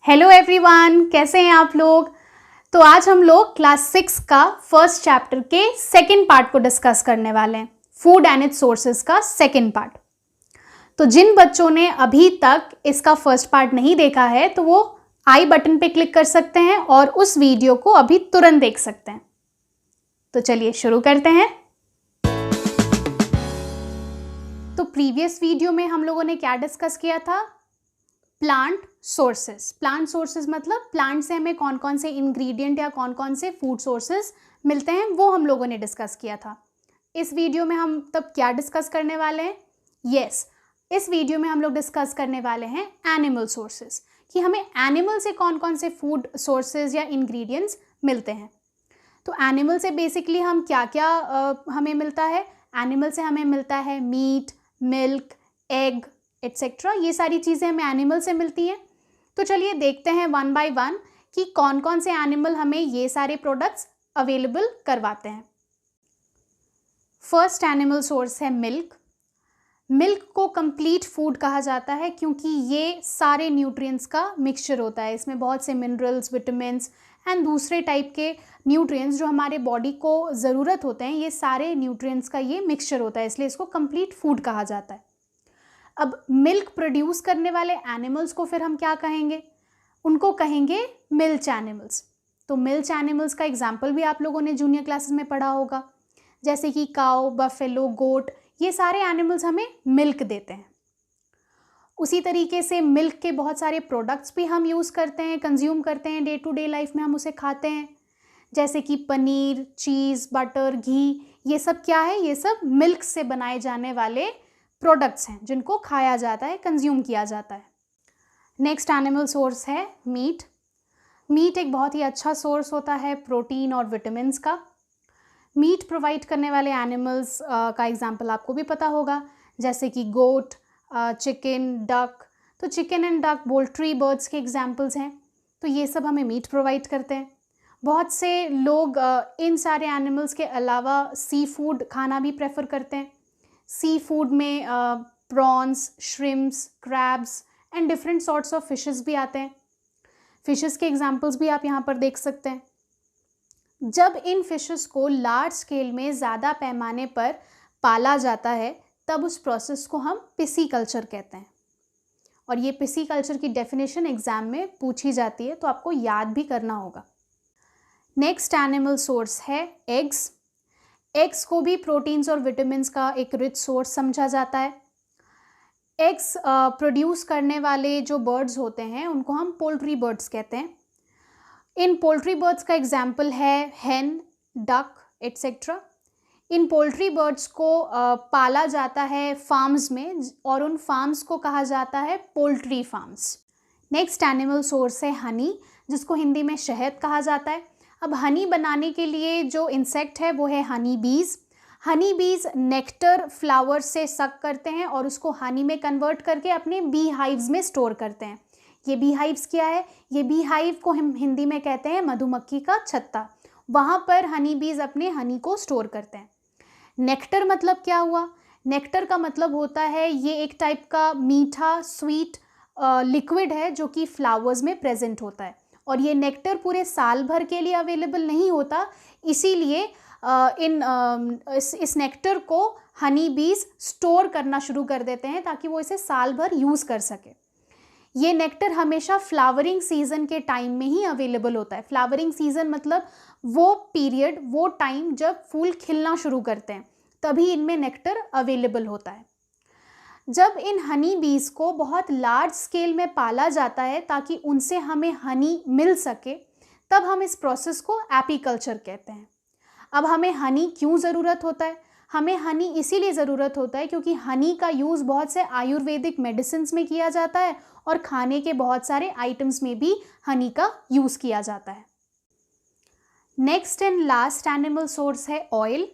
Hello everyone, कैसे हैं आप लोग। तो आज हम लोग क्लास 6 का फर्स्ट चैप्टर के सेकंड पार्ट को डिस्कस करने वाले हैं, फूड एंड इट्स सोर्सेज का सेकंड पार्ट। तो जिन बच्चों ने अभी तक इसका फर्स्ट पार्ट नहीं देखा है तो वो आई बटन पे क्लिक कर सकते हैं और उस वीडियो को अभी तुरंत देख सकते हैं। तो चलिए शुरू करते हैं। तो प्रीवियस वीडियो में हम लोगों ने क्या डिस्कस किया था? Plant sources. प्लांट सोर्सेज मतलब प्लांट से हमें कौन कौन से इंग्रेडिएंट या कौन कौन से फूड सोर्सेज मिलते हैं वो हम लोगों ने डिस्कस किया था। इस वीडियो में हम तब क्या डिस्कस करने वाले हैं? इस वीडियो में हम लोग डिस्कस करने वाले हैं एनिमल सोर्सेज, कि हमें एनिमल से कौन कौन से फूड सोर्सेज या इंग्रेडिएंट्स मिलते हैं। तो एनिमल से बेसिकली हम क्या क्या हमें मिलता है? एनिमल से हमें मिलता है मीट, मिल्क, एग एटसेट्रा। ये सारी चीज़ें हमें एनिमल से मिलती हैं। तो चलिए देखते हैं वन बाय वन कि कौन कौन से एनिमल हमें ये सारे प्रोडक्ट्स अवेलेबल करवाते हैं। फर्स्ट एनिमल सोर्स है मिल्क। मिल्क को कंप्लीट फूड कहा जाता है क्योंकि ये सारे न्यूट्रिएंट्स का मिक्सचर होता है। इसमें बहुत से मिनरल्स, विटामिन्स एंड दूसरे टाइप के न्यूट्रिएंट्स जो हमारे बॉडी को ज़रूरत होते हैं, ये सारे न्यूट्रिएंट्स का ये मिक्सचर होता है, इसलिए इसको कंप्लीट फूड कहा जाता है। अब मिल्क प्रोड्यूस करने वाले एनिमल्स को फिर हम क्या कहेंगे? उनको कहेंगे मिल्च एनिमल्स। तो मिल्च एनिमल्स का एग्जाम्पल भी आप लोगों ने जूनियर क्लासेस में पढ़ा होगा, जैसे कि काऊ, बफेलो, गोट, ये सारे एनिमल्स हमें मिल्क देते हैं। उसी तरीके से मिल्क के बहुत सारे प्रोडक्ट्स भी हम यूज़ करते हैं, कंज्यूम करते हैं, डे टू डे लाइफ में हम उसे खाते हैं, जैसे कि पनीर, चीज़, बटर, घी। ये सब क्या है? ये सब मिल्क से बनाए जाने वाले प्रोडक्ट्स हैं जिनको खाया जाता है, कंज्यूम किया जाता है। नेक्स्ट एनिमल सोर्स है मीट। मीट एक बहुत ही अच्छा सोर्स होता है प्रोटीन और विटामिन्स का। मीट प्रोवाइड करने वाले एनिमल्स का एग्जांपल आपको भी पता होगा, जैसे कि गोट, चिकन, डक। तो chicken and duck poultry birds के एग्जांपल्स हैं। तो ये सब हमें मीट प्रोवाइड करते हैं। बहुत से लोग इन सारे एनिमल्स के अलावा सी फूड खाना भी प्रेफर करते हैं। सी फूड में prawns, shrimps, crabs and different sorts of fishes भी आते हैं। फिशेस के एग्जांपल्स भी आप यहाँ पर देख सकते हैं। जब इन फिशेस को लार्ज स्केल में ज़्यादा पैमाने पर पाला जाता है तब उस प्रोसेस को हम पिसीकल्चर कहते हैं। और ये पिसीकल्चर की डेफिनेशन एग्जाम में पूछी जाती है, तो आपको याद भी करना होगा। नेक्स्ट एनिमल सोर्स है एग्स। एग्स को भी प्रोटीन्स और विटामिन्स का एक रिच सोर्स समझा जाता है। एग्स प्रोड्यूस करने वाले जो बर्ड्स होते हैं उनको हम पोल्ट्री बर्ड्स कहते हैं। इन पोल्ट्री बर्ड्स का एग्जाम्पल है हैन, डक एटसेट्रा। इन पोल्ट्री बर्ड्स को पाला जाता है फार्म्स में और उन फार्म्स को कहा जाता है poultry farms. Next animal source है हनी, जिसको हिंदी में शहद कहा जाता है। अब हनी बनाने के लिए जो इंसेक्ट है वो है हनी बीज। हनी बीज नेक्टर फ्लावर से सक करते हैं और उसको हनी में कन्वर्ट करके अपने बी हाइव्स में स्टोर करते हैं। ये बी हाइव्स क्या है? ये बी हाइव को हम हिंदी में कहते हैं मधुमक्खी का छत्ता। वहाँ पर हनी बीज अपने हनी को स्टोर करते हैं। नेक्टर मतलब क्या हुआ? नेक्टर का मतलब होता है ये एक टाइप का मीठा स्वीट लिक्विड है जो कि फ्लावर्स में प्रेजेंट होता है, और ये नेक्टर पूरे साल भर के लिए अवेलेबल नहीं होता, इसीलिए इस नेक्टर को हनी बीज स्टोर करना शुरू कर देते हैं ताकि वो इसे साल भर यूज़ कर सके। ये नेक्टर हमेशा फ्लावरिंग सीजन के टाइम में ही अवेलेबल होता है। फ्लावरिंग सीजन मतलब वो पीरियड, वो टाइम जब फूल खिलना शुरू करते हैं, तभी इनमें नेक्टर अवेलेबल होता है। जब इन हनी बीज को बहुत लार्ज स्केल में पाला जाता है ताकि उनसे हमें हनी मिल सके, तब हम इस प्रोसेस को एपीकल्चर कहते हैं। अब हमें हनी क्यों ज़रूरत होता है? हमें हनी इसीलिए ज़रूरत होता है क्योंकि हनी का यूज़ बहुत से आयुर्वेदिक मेडिसिन्स में किया जाता है और खाने के बहुत सारे आइटम्स में भी हनी का यूज़ किया जाता है। Next and last animal source है ऑयल।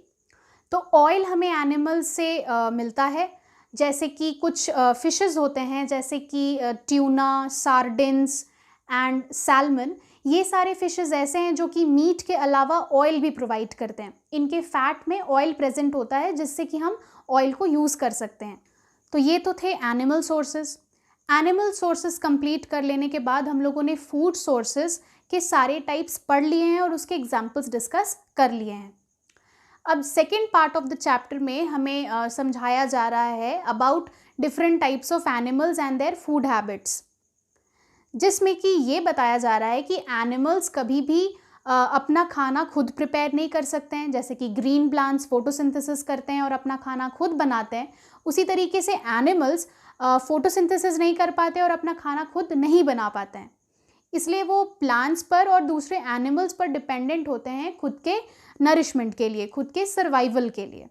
तो ऑयल हमें एनिमल से मिलता है, जैसे कि कुछ फिशेस होते हैं, जैसे कि ट्यूना, सार्डिन्स एंड सैल्मन। ये सारे फिशेस ऐसे हैं जो कि मीट के अलावा ऑयल भी प्रोवाइड करते हैं। इनके फैट में ऑयल प्रेजेंट होता है जिससे कि हम ऑयल को यूज़ कर सकते हैं। तो ये तो थे animal sources. Animal sources complete कर लेने के बाद हम लोगों ने फूड सोर्सेज के सारे टाइप्स पढ़ लिए हैं और उसके एग्जाम्पल्स डिस्कस कर लिए हैं। अब second part of the chapter में हमें समझाया जा रहा है about different types of animals and their food habits, जिसमें कि ये बताया जा रहा है कि एनिमल्स कभी भी अपना खाना खुद प्रिपेयर नहीं कर सकते हैं। जैसे कि ग्रीन प्लांट्स फोटोसिंथेसिस करते हैं और अपना खाना खुद बनाते हैं, उसी तरीके से एनिमल्स फोटोसिंथेसिस नहीं कर पाते और अपना खाना खुद नहीं बना पाते हैं। इसलिए वो प्लांट्स पर और दूसरे एनिमल्स पर डिपेंडेंट होते हैं खुद के नरिशमेंट के लिए, खुद के सर्वाइवल के लिए।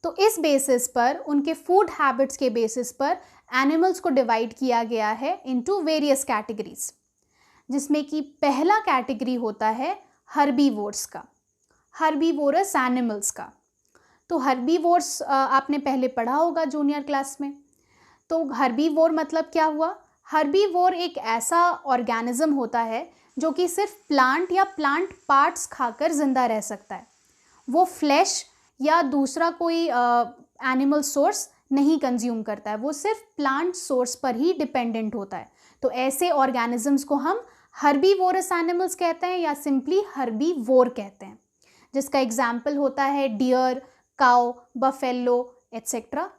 तो इस बेसिस पर, उनके फूड हैबिट्स के बेसिस पर एनिमल्स को डिवाइड किया गया है इनटू वेरियस कैटेगरीज, जिसमें कि पहला कैटेगरी होता है हर्बीवोर्स का, हर्बीवोरस एनिमल्स का। तो हर्बीवोर्स आपने पहले पढ़ा होगा जूनियर क्लास में। तो हर्बीवोर मतलब क्या हुआ? हर्बीवोर एक ऐसा ऑर्गेनिज्म होता है जो कि सिर्फ प्लांट या प्लांट पार्ट्स खाकर जिंदा रह सकता है। वो फ्लैश या दूसरा कोई एनिमल सोर्स नहीं कंज्यूम करता है, वो सिर्फ प्लांट सोर्स पर ही डिपेंडेंट होता है। तो ऐसे ऑर्गेनिजम्स को हम हर्बीवोरस एनिमल्स कहते हैं या सिंपली हर्बीवोर कहते हैं, जिसका एग्जाम्पल होता है डियर, काउ, बफेलो एट्सेट्रा।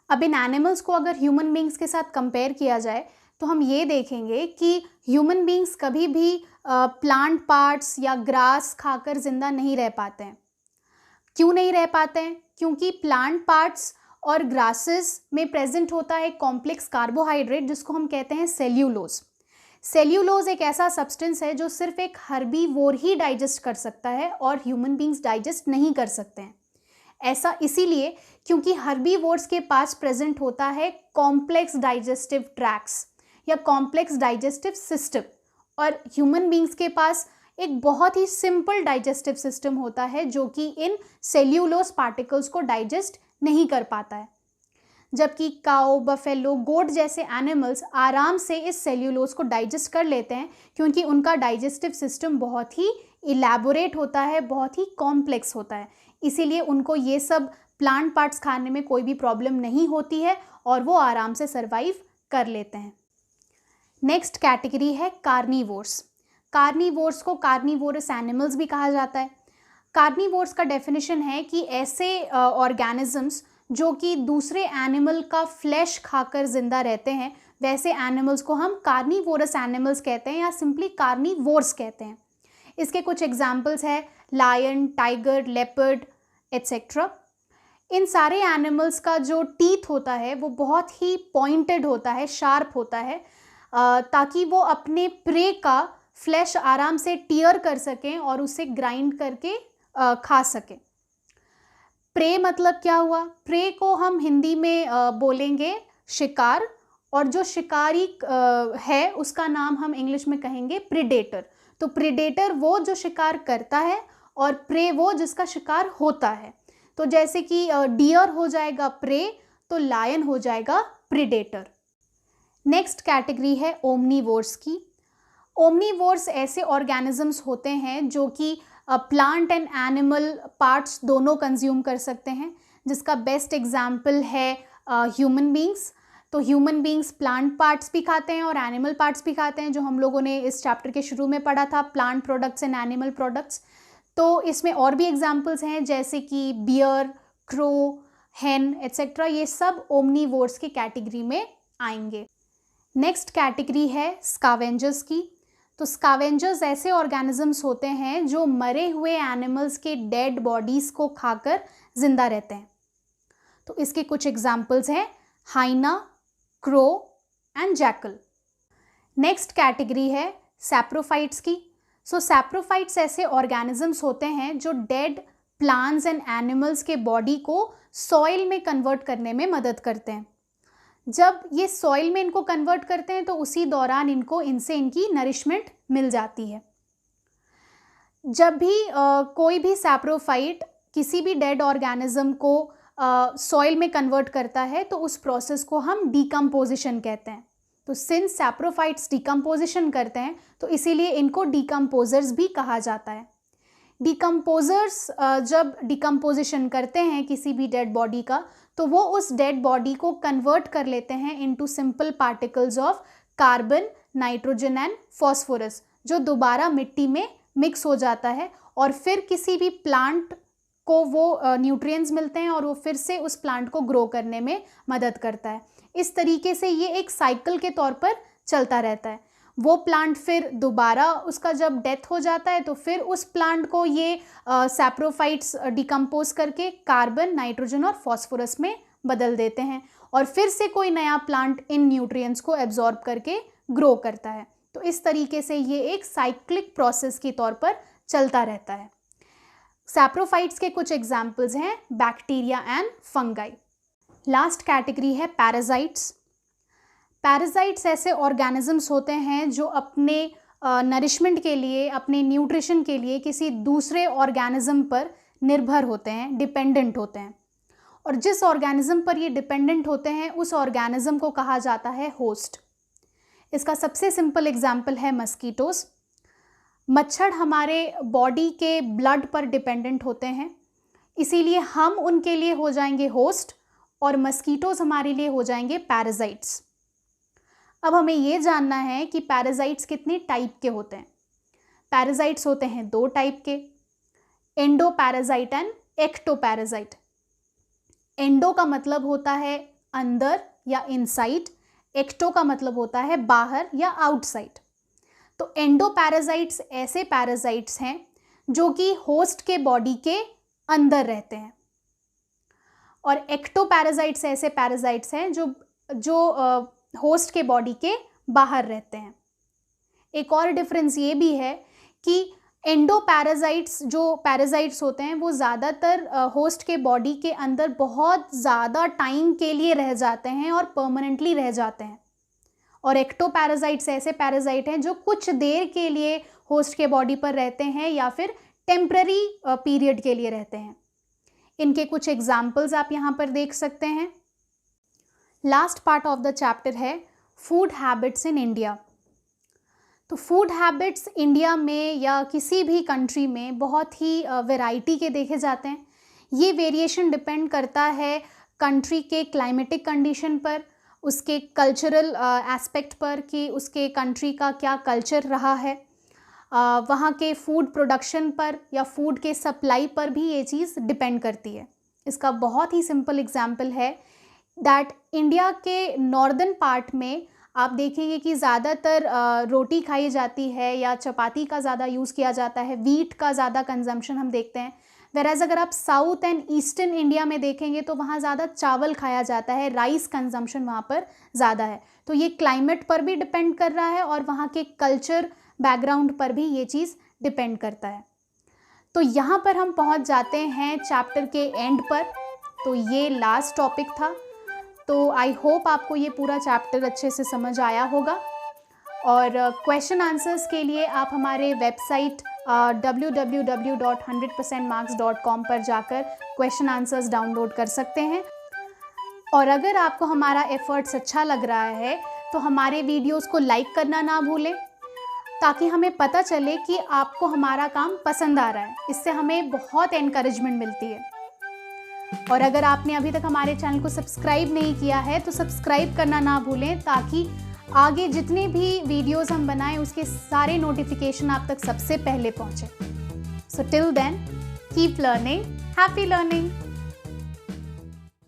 अब इन एनिमल्स को अगर ह्यूमन बींग्स के साथ कंपेयर किया जाए तो हम ये देखेंगे कि ह्यूमन बींग्स कभी भी प्लांट पार्ट्स या ग्रास खाकर जिंदा नहीं रह पाते हैं। क्यों नहीं रह पाते हैं? क्योंकि प्लांट पार्ट्स और ग्रासेस में प्रेजेंट होता है कॉम्प्लेक्स कार्बोहाइड्रेट जिसको हम कहते हैं सेल्यूलोज। सेल्यूलोज एक ऐसा सब्सटेंस है जो सिर्फ एक हर्बीवोर ही डाइजेस्ट कर सकता है और ह्यूमन बींग्स डाइजेस्ट नहीं कर सकते हैं। ऐसा इसीलिए क्योंकि हर्बीवोर्स के पास प्रेजेंट होता है कॉम्प्लेक्स डाइजेस्टिव ट्रैक्ट्स या कॉम्प्लेक्स डाइजेस्टिव सिस्टम, और ह्यूमन बींग्स के पास एक बहुत ही सिंपल डाइजेस्टिव सिस्टम होता है जो कि इन सेल्यूलोज पार्टिकल्स को डाइजेस्ट नहीं कर पाता है। जबकि काऊ, बफेलो, गोट जैसे एनिमल्स आराम से इस सेल्यूलोज को डाइजेस्ट कर लेते हैं क्योंकि उनका डाइजेस्टिव सिस्टम बहुत ही इलैबोरेट होता है, बहुत ही कॉम्प्लेक्स होता है। इसीलिए उनको ये सब प्लांट पार्ट्स खाने में कोई भी प्रॉब्लम नहीं होती है और वो आराम से सर्वाइव कर लेते हैं। नेक्स्ट कैटेगरी है कार्निवोर्स। कार्निवोर्स को कार्निवोरस एनिमल्स भी कहा जाता है। कार्निवोर्स का डेफिनेशन है कि ऐसे ऑर्गेनिजम्स जो कि दूसरे एनिमल का फ्लैश खाकर जिंदा रहते हैं, वैसे एनिमल्स को हम कार्निवोरस एनिमल्स कहते हैं या सिंपली कार्निवोर्स कहते हैं। इसके कुछ एग्जाम्पल्स है लायन, टाइगर, लेपर्ड एट्सेट्रा। इन सारे एनिमल्स का जो टीथ होता है वो बहुत ही पॉइंटेड होता है, शार्प होता है, ताकि वो अपने प्रे का फ्लैश आराम से टीयर कर सकें और उसे ग्राइंड करके खा सकें। प्रे मतलब क्या हुआ? प्रे को हम हिंदी में बोलेंगे शिकार, और जो शिकारी है उसका नाम हम इंग्लिश में कहेंगे प्रीडेटर। तो प्रीडेटर वो जो शिकार करता है और प्रे वो जिसका शिकार होता है। तो जैसे कि डियर हो जाएगा प्रे, तो लायन हो जाएगा प्रीडेटर। नेक्स्ट कैटेगरी है ओमनीवोर्स की। ओमनीवोर्स ऐसे ऑर्गेनिजम्स होते हैं जो कि प्लांट एंड एनिमल पार्ट्स दोनों कंज्यूम कर सकते हैं, जिसका बेस्ट एग्जाम्पल है ह्यूमन बींग्स। तो ह्यूमन बींग्स प्लांट पार्ट्स भी खाते हैं और एनिमल पार्ट्स भी खाते हैं, जो हम लोगों ने इस चैप्टर के शुरू में पढ़ा था, plant products and animal products. तो इसमें और भी एग्जाम्पल्स हैं जैसे कि बियर, क्रो, हेन एट्सेट्रा। ये सब ओमनीवोर्स की कैटेगरी में आएंगे। नेक्स्ट कैटेगरी है स्कावेंजर्स की। तो स्कावेंजर्स ऐसे ऑर्गेनिजम्स होते हैं जो मरे हुए एनिमल्स के डेड बॉडीज़ को खाकर जिंदा रहते हैं। तो इसके कुछ एग्जाम्पल्स हैं hyena, crow and jackal. Next category है सैप्रोफाइट्स की। सो सैप्रोफाइट्स ऐसे ऑर्गेनिजम्स होते हैं जो डेड प्लांट्स एंड एनिमल्स के बॉडी को सॉइल में कन्वर्ट करने में मदद करते हैं। जब ये सॉइल में इनको कन्वर्ट करते हैं तो उसी दौरान इनसे इनकी नरिशमेंट मिल जाती है। जब भी कोई भी सैप्रोफाइट किसी भी डेड ऑर्गेनिज्म को सॉइल में कन्वर्ट करता है तो उस प्रोसेस को हम डिकम्पोजिशन कहते हैं। तो सिंस सैप्रोफाइट्स डिकम्पोजिशन करते हैं तो इसीलिए इनको डिकम्पोजर्स भी कहा जाता है। डिकम्पोजर्स जब डिकम्पोजिशन करते हैं किसी भी डेड बॉडी का तो वो उस डेड बॉडी को कन्वर्ट कर लेते हैं into simple particles of carbon, nitrogen and phosphorus, जो दोबारा मिट्टी में मिक्स हो जाता है और फिर किसी भी प्लांट को वो न्यूट्रिएंट्स मिलते हैं और वो फिर से उस प्लांट को ग्रो करने में मदद करता है। इस तरीके से ये एक साइकिल के तौर पर चलता रहता है। वो प्लांट फिर दोबारा उसका जब डेथ हो जाता है तो फिर उस प्लांट को ये सैप्रोफाइट्स डिकम्पोज करके कार्बन, नाइट्रोजन और फॉस्फोरस में बदल देते हैं और फिर से कोई नया प्लांट इन न्यूट्रिएंट्स को एब्जॉर्ब करके ग्रो करता है। तो इस तरीके से ये एक साइक्लिक प्रोसेस के तौर पर चलता रहता है। सैप्रोफाइट्स के कुछ एग्जाम्पल्स हैं bacteria and fungi. Last category है पैरासाइट्स। पैरासाइट्स ऐसे ऑर्गेनिजम्स होते हैं जो अपने नरिशमेंट के लिए, अपने न्यूट्रिशन के लिए किसी दूसरे ऑर्गेनिज्म पर निर्भर होते हैं, डिपेंडेंट होते हैं। और जिस ऑर्गेनिज्म पर ये डिपेंडेंट होते हैं उस ऑर्गेनिज्म को कहा जाता है होस्ट। इसका सबसे सिंपल एग्जाम्पल है मस्कीटोज। मच्छर हमारे बॉडी के ब्लड पर डिपेंडेंट होते हैं, इसीलिए हम उनके लिए हो जाएंगे होस्ट और मस्कीटोज हमारे लिए हो जाएंगे पैरासाइट्स। अब हमें ये जानना है कि पैरासाइट्स कितने टाइप के होते हैं। पैरासाइट्स होते हैं 2 टाइप के, एंडोपैरासाइट एंड एक्टोपैरासाइट। एंडो का मतलब होता है अंदर या इनसाइड, एक्टो का मतलब होता है बाहर या आउटसाइड। तो एंडोपैरासाइट्स ऐसे पैरासाइट्स हैं जो कि होस्ट के बॉडी के अंदर रहते हैं और एक्टोपैरासाइट्स ऐसे पैरासाइट्स हैं जो होस्ट के बॉडी के बाहर रहते हैं। एक और डिफरेंस ये भी है कि एंडोपैरासाइट्स जो पैरासाइट्स होते हैं वो ज़्यादातर होस्ट के बॉडी के अंदर बहुत ज़्यादा टाइम के लिए रह जाते हैं और परमानेंटली रह जाते हैं, और एक्टोपैरासाइट्स ऐसे पैरासाइट हैं जो कुछ देर के लिए होस्ट के बॉडी पर रहते हैं या फिर टेम्पररी पीरियड के लिए रहते हैं। इनके कुछ एग्जाम्पल्स आप यहाँ पर देख सकते हैं। Last part of the chapter है फूड हैबिट्स इन इंडिया। तो फूड हैबिट्स इंडिया में या किसी भी कंट्री में बहुत ही वैरायटी के देखे जाते हैं। ये वेरिएशन डिपेंड करता है कंट्री के क्लाइमेटिक कंडीशन पर, उसके कल्चरल एस्पेक्ट पर कि उसके कंट्री का क्या कल्चर रहा है, वहाँ के फूड प्रोडक्शन पर या फूड के सप्लाई पर भी ये चीज़ डिपेंड करती है। इसका बहुत ही सिंपल एग्जांपल है दैट इंडिया के नॉर्दर्न पार्ट में आप देखेंगे कि ज़्यादातर रोटी खाई जाती है या चपाती का ज़्यादा यूज़ किया जाता है, वीट का ज़्यादा कंजम्पशन हम देखते हैं। वेराज अगर आप साउथ एंड ईस्टर्न इंडिया में देखेंगे तो वहाँ ज़्यादा चावल खाया जाता है, राइस कंजम्पशन वहाँ पर ज़्यादा है। तो ये क्लाइमेट पर भी डिपेंड कर रहा है और वहाँ के कल्चर बैकग्राउंड पर भी ये चीज़ डिपेंड करता है। तो यहाँ पर हम पहुँच जाते हैं चैप्टर के एंड पर। तो ये लास्ट टॉपिक था। तो आई होप आपको ये पूरा चैप्टर अच्छे से समझ आया होगा और क्वेश्चन आंसर्स के लिए आप हमारे वेबसाइट www.100%marks.com पर जाकर क्वेश्चन आंसर्स डाउनलोड कर सकते हैं। और अगर आपको हमारा एफर्ट्स अच्छा लग रहा है तो हमारे वीडियोस को लाइक करना ना भूलें, ताकि हमें पता चले कि आपको हमारा काम पसंद आ रहा है। इससे हमें बहुत एनकरेजमेंट मिलती है। और अगर आपने अभी तक हमारे चैनल को सब्सक्राइब नहीं किया है तो सब्सक्राइब करना ना भूलें, ताकि आगे जितने भी वीडियोस हम बनाएं उसके सारे नोटिफिकेशन आप तक सबसे पहले पहुंचे। So till then keep learning, happy learning.